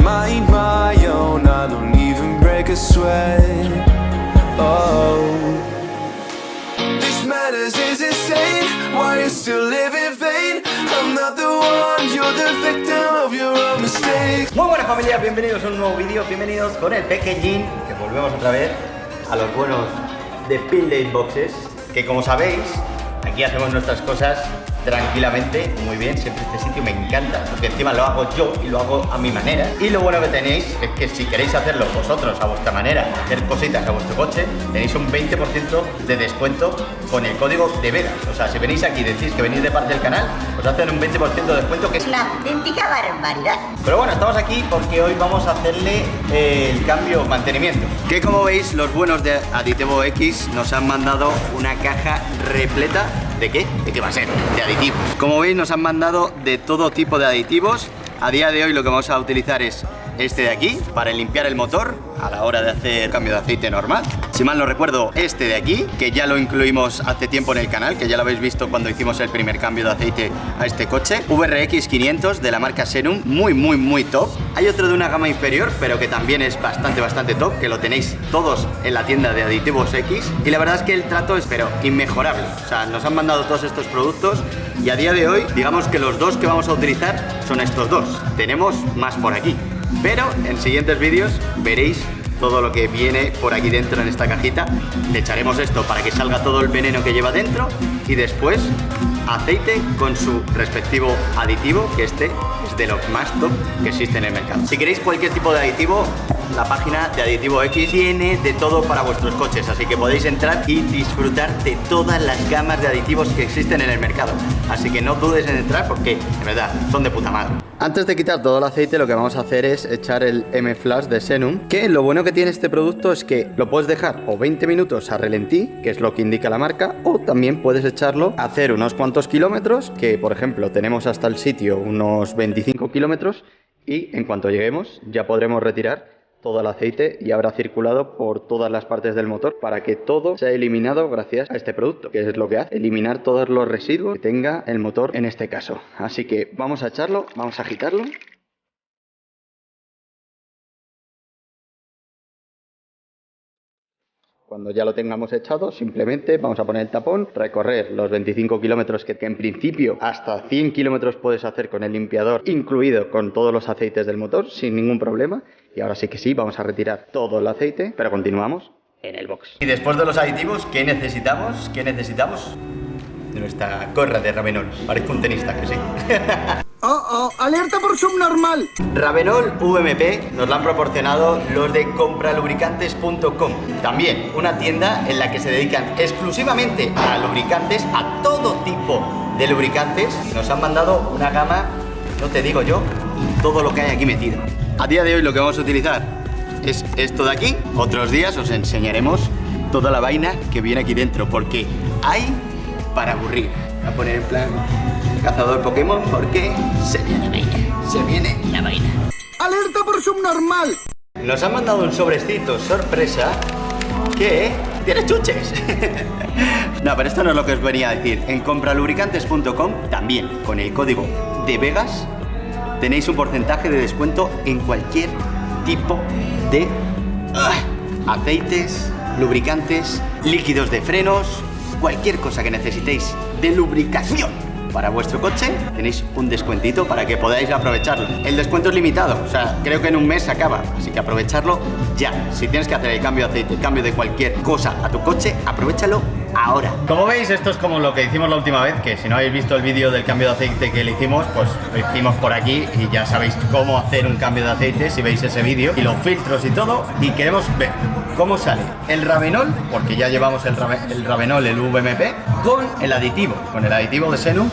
mind my own. I don't even break a sweat. Oh, this madness is insane. Why you still live in vain? I'm not the one, you're the victim of your own mistakes. Muy buenas familia, bienvenidos a un nuevo vídeo, bienvenidos con el Pequeñín, que volvemos otra vez a los buenos de Pillade Boxes, que como sabéis, aquí hacemos nuestras cosas tranquilamente, muy bien. Siempre este sitio me encanta, porque encima lo hago yo y lo hago a mi manera. Y lo bueno que tenéis es que si queréis hacerlo vosotros a vuestra manera, hacer cositas a vuestro coche, tenéis un 20% de descuento con el código de Vegas. O sea, si venís aquí y decís que venís de parte del canal, os hacen un 20% de descuento, que es una auténtica barbaridad. Pero bueno, estamos aquí porque hoy vamos a hacerle el cambio mantenimiento. Que como veis, los buenos de Aditivo X nos han mandado una caja repleta. ¿De qué? ¿De qué va a ser? De aditivos. Como veis, nos han mandado de todo tipo de aditivos. A día de hoy lo que vamos a utilizar es este de aquí para limpiar el motor a la hora de hacer cambio de aceite normal. Si mal no recuerdo, este de aquí, que ya lo incluimos hace tiempo en el canal, que ya lo habéis visto cuando hicimos el primer cambio de aceite a este coche. VRX 500 de la marca Xenum, muy top. Hay otro de una gama inferior, pero que también es bastante top, que lo tenéis todos en la tienda de Aditivos X. Y la verdad es que el trato es pero inmejorable. O sea, nos han mandado todos estos productos y a día de hoy, digamos que los dos que vamos a utilizar son estos dos. Tenemos más por aquí, pero en siguientes vídeos veréis todo lo que viene por aquí dentro en esta cajita. Le echaremos esto para que salga todo el veneno que lleva dentro y después aceite con su respectivo aditivo, que este es de los más top que existe en el mercado. Si queréis cualquier tipo de aditivo, la página de Aditivo X tiene de todo para vuestros coches, así que podéis entrar y disfrutar de todas las gamas de aditivos que existen en el mercado. Así que no dudes en entrar porque, de verdad, son de puta madre. Antes de quitar todo el aceite, lo que vamos a hacer es echar el M-Flash de Xenum, que lo bueno que tiene este producto es que lo puedes dejar o 20 minutos a relentí, que es lo que indica la marca, o también puedes echarlo a hacer unos cuantos kilómetros, que por ejemplo tenemos hasta el sitio unos 25 kilómetros, y en cuanto lleguemos ya podremos retirar todo el aceite y habrá circulado por todas las partes del motor para que todo sea eliminado gracias a este producto, que es lo que hace, eliminar todos los residuos que tenga el motor en este caso. Así que vamos a echarlo, vamos a agitarlo. Cuando ya lo tengamos echado, simplemente vamos a poner el tapón, recorrer los 25 kilómetros que en principio hasta 100 kilómetros puedes hacer con el limpiador, incluido con todos los aceites del motor, sin ningún problema. Y ahora sí que sí, vamos a retirar todo el aceite, pero continuamos en el box. Y después de los aditivos, ¿qué necesitamos? ¿Qué necesitamos? De nuestra gorra de Ravenol. Parezco un tenista, que sí. ¡Alerta por subnormal! Ravenol VMP nos lo han proporcionado los de compralubricantes.com. También una tienda en la que se dedican exclusivamente a lubricantes, a todo tipo de lubricantes. Nos han mandado una gama, no te digo yo, todo lo que hay aquí metido. A día de hoy lo que vamos a utilizar es esto de aquí. Otros días os enseñaremos toda la vaina que viene aquí dentro, porque hay para aburrir. Voy a poner en plan cazador Pokémon porque se viene la vaina. ¡Alerta por subnormal! Nos han mandado un sobrecito sorpresa que tiene chuches. No, pero esto no es lo que os venía a decir. En compralubricantes.com también con el código de Vegas tenéis un porcentaje de descuento en cualquier tipo de aceites, lubricantes, líquidos de frenos, cualquier cosa que necesitéis de lubricación para vuestro coche, tenéis un descuentito para que podáis aprovecharlo. El descuento es limitado, o sea, creo que en un mes se acaba, así que aprovecharlo ya. Si tienes que hacer el cambio de aceite, el cambio de cualquier cosa a tu coche, aprovéchalo ahora. Como veis, esto es como lo que hicimos la última vez, que si no habéis visto el vídeo del cambio de aceite que le hicimos, pues lo hicimos por aquí y ya sabéis cómo hacer un cambio de aceite si veis ese vídeo y los filtros y todo. Y queremos ver cómo sale el Ravenol, porque ya llevamos el Ravenol, el VMP, con el aditivo de Xenum,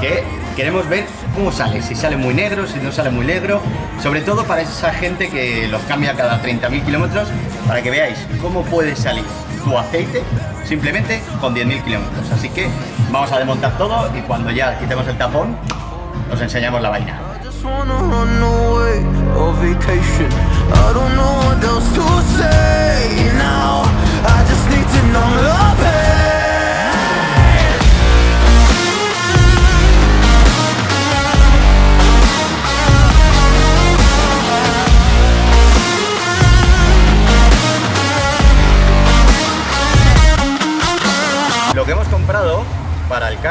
que queremos ver cómo sale, si sale muy negro, si no sale muy negro, sobre todo para esa gente que los cambia cada 30.000 kilómetros, para que veáis cómo puede salir tu aceite simplemente con 10.000 kilómetros. Así que vamos a desmontar todo y cuando ya quitemos el tapón, os enseñamos la vaina.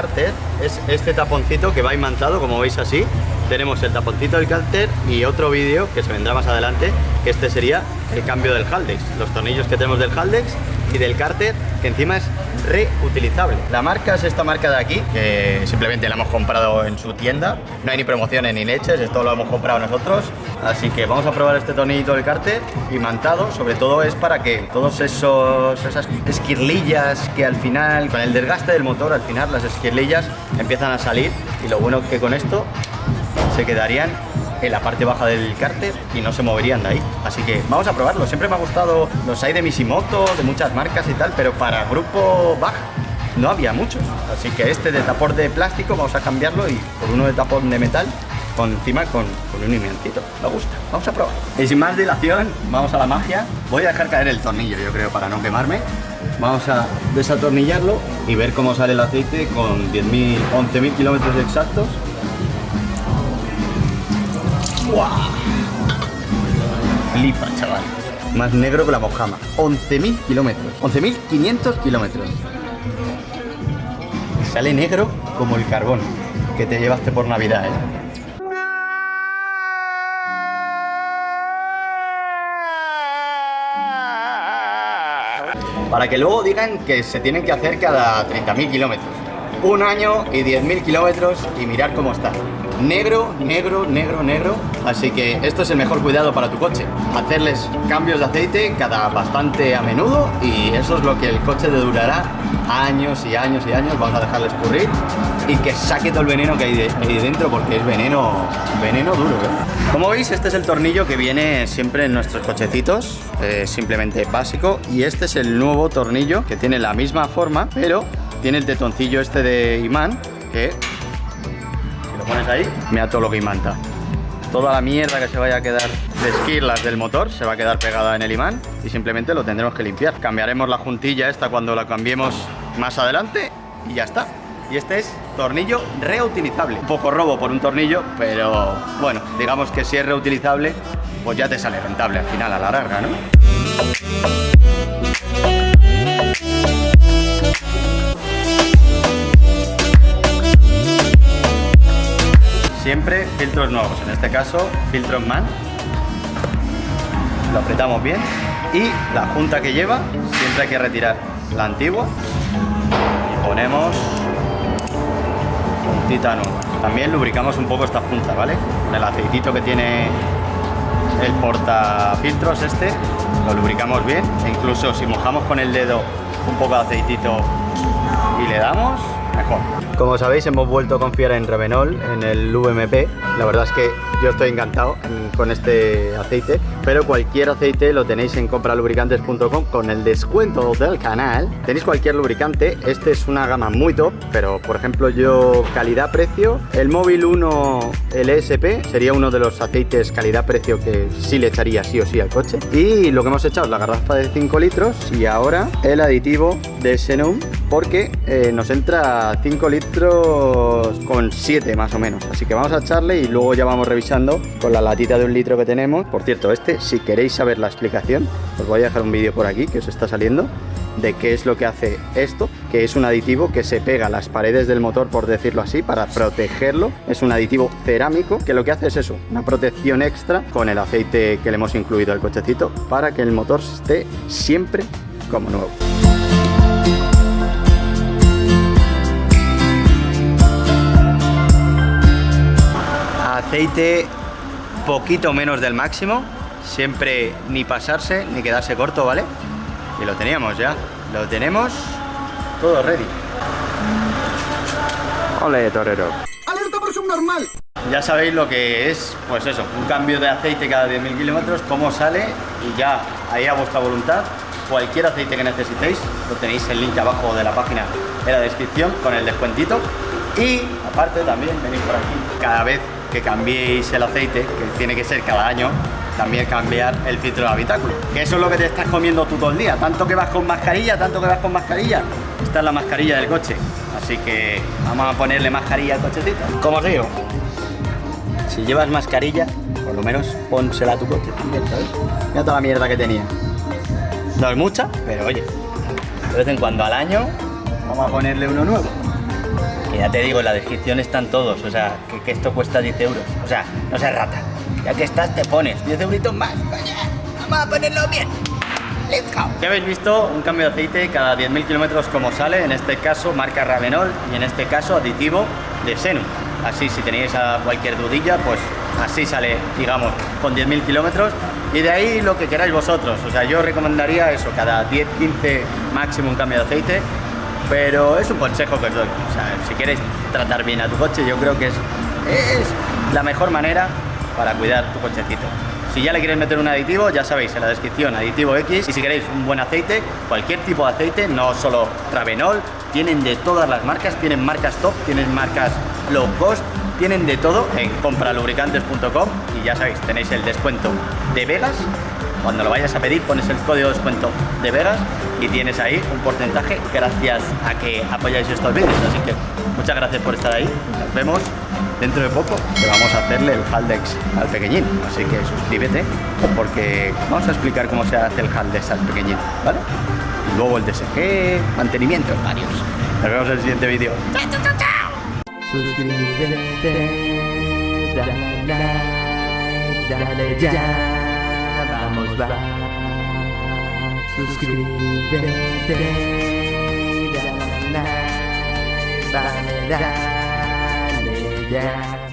cárter es este taponcito que va imantado, como veis así. Tenemos el taponcito del cárter y otro vídeo que se vendrá más adelante, que este sería el cambio del Haldex. Los tornillos que tenemos del Haldex y del cárter, que encima es reutilizable. La marca es esta marca de aquí, que simplemente la hemos comprado en su tienda. No hay ni promociones ni leches, esto lo hemos comprado nosotros. Así que vamos a probar este tornillito del cárter imantado. Sobre todo es para que todos esas esquirlillas que al final, con el desgaste del motor, al final las esquirlillas empiezan a salir. Y lo bueno es que con esto se quedarían en la parte baja del cárter y no se moverían de ahí. Así que vamos a probarlo. Siempre me ha gustado, los hay de Misimoto, de muchas marcas y tal, pero para grupo Bach no había muchos. Así que este de tapón de plástico vamos a cambiarlo y por uno de tapón de metal encima con un imantito. Me gusta. Vamos a probar. Y sin más dilación, vamos a la magia. Voy a dejar caer el tornillo, yo creo, para no quemarme. Vamos a desatornillarlo y ver cómo sale el aceite con 11.000 kilómetros exactos. ¡Wow! Flipa, chaval. Más negro que la mojama. 11.000 kilómetros. 11.500 kilómetros. Sale negro como el carbón que te llevaste por Navidad, ¿eh? Para que luego digan que se tienen que hacer cada 30.000 kilómetros. Un año y 10.000 kilómetros y mirar cómo está. Negro, negro, negro, negro. Así que esto es el mejor cuidado para tu coche. Hacerles cambios de aceite bastante a menudo y eso es lo que el coche te durará años y años y años. Vamos a dejarle escurrir y que saque todo el veneno que hay ahí dentro, porque es veneno duro, ¿eh? Como veis, este es el tornillo que viene siempre en nuestros cochecitos, simplemente básico. Y este es el nuevo tornillo que tiene la misma forma, pero tiene el tetoncillo este de imán que... lo pones ahí, mira todo lo que imanta. Toda la mierda que se vaya a quedar de esquirlas del motor se va a quedar pegada en el imán y simplemente lo tendremos que limpiar. Cambiaremos la juntilla esta cuando la cambiemos más adelante y ya está. Y este es tornillo reutilizable. Un poco robo por un tornillo, pero bueno, digamos que si es reutilizable, pues ya te sale rentable al final, a la larga, ¿no? Siempre filtros nuevos, en este caso filtros MAN. Lo apretamos bien y la junta que lleva siempre hay que retirar la antigua y ponemos puntita nueva. También lubricamos un poco esta junta, ¿vale? Con el aceitito que tiene el portafiltros este, lo lubricamos bien e incluso si mojamos con el dedo un poco de aceitito y le damos, mejor. Como sabéis, hemos vuelto a confiar en Revenol, en el VMP. La verdad es que yo estoy encantado con este aceite, pero cualquier aceite lo tenéis en comprolubricantes.com con el descuento del canal. Tenéis cualquier lubricante, este es una gama muy top, pero por ejemplo yo calidad-precio, el Móvil 1 LSP sería uno de los aceites calidad-precio que sí le echaría sí o sí al coche. Y lo que hemos echado es la garrafa de 5 litros y ahora el aditivo de Xenum, porque nos entra 5 litros con 7 más o menos, así que vamos a echarle y luego ya vamos revisando con la latita de 1 litro que tenemos. Por cierto, si queréis saber la explicación, os voy a dejar un vídeo por aquí que os está saliendo de qué es lo que hace esto, que es un aditivo que se pega a las paredes del motor, por decirlo así, para protegerlo. Es un aditivo cerámico que lo que hace es eso, una protección extra con el aceite que le hemos incluido al cochecito para que el motor esté siempre como nuevo. Aceite poquito menos del máximo, siempre ni pasarse ni quedarse corto, ¿vale? Y lo teníamos ya, lo tenemos todo ready. Ole, torero. ¡Alerta por subnormal! Ya sabéis lo que es, pues eso, un cambio de aceite cada 10.000 kilómetros, cómo sale y ya ahí a vuestra voluntad. Cualquier aceite que necesitéis, lo tenéis el link abajo de la página en la descripción con el descuentito. Y aparte también venís por aquí, cada vez que cambiéis el aceite, que tiene que ser cada año, también cambiar el filtro del habitáculo. Que eso es lo que te estás comiendo tú todo el día. Tanto que vas con mascarilla, esta es la mascarilla del coche. Así que vamos a ponerle mascarilla al cochecito. Como os digo, si llevas mascarilla, por lo menos pónsela a tu coche también, ¿sabes? Mira toda la mierda que tenía. No es mucha, pero oye, de vez en cuando al año vamos a ponerle uno nuevo. Que ya te digo, en la descripción están todos, o sea, que esto cuesta 10 euros. O sea, no seas rata. Ya que estás, te pones 10 euritos más. Coño, vamos a ponerlo bien. Let's go. Ya habéis visto un cambio de aceite cada 10.000 kilómetros como sale, en este caso marca Ravenol y en este caso aditivo de Xenum. Así, si tenéis cualquier dudilla, pues así sale, digamos, con 10.000 kilómetros. Y de ahí lo que queráis vosotros. O sea, yo recomendaría eso, cada 10, 15 máximo un cambio de aceite. Pero es un consejo que os doy. O sea, si queréis tratar bien a tu coche, yo creo que es la mejor manera para cuidar tu cochecito. Si ya le queréis meter un aditivo, ya sabéis, en la descripción, aditivo X. Y si queréis un buen aceite, cualquier tipo de aceite, no solo Ravenol, tienen de todas las marcas, tienen marcas top, tienen marcas low cost, tienen de todo en compralubricantes.com. Y ya sabéis, tenéis el descuento de Vegas. Cuando lo vayas a pedir, pones el código de descuento de Vegas y tienes ahí un porcentaje gracias a que apoyáis estos vídeos. Así que muchas gracias por estar ahí. Nos vemos dentro de poco, que vamos a hacerle el Haldex al pequeñín. Así que suscríbete, porque vamos a explicar cómo se hace el Haldex al pequeñín, ¿vale? Y luego el DSG, mantenimientos varios. Nos vemos en el siguiente vídeo. ¡Chao, chao, chao, chao! Suscríbete, dale like, dale ya. Vamos, va. Suscríbete, dale like, dale ya.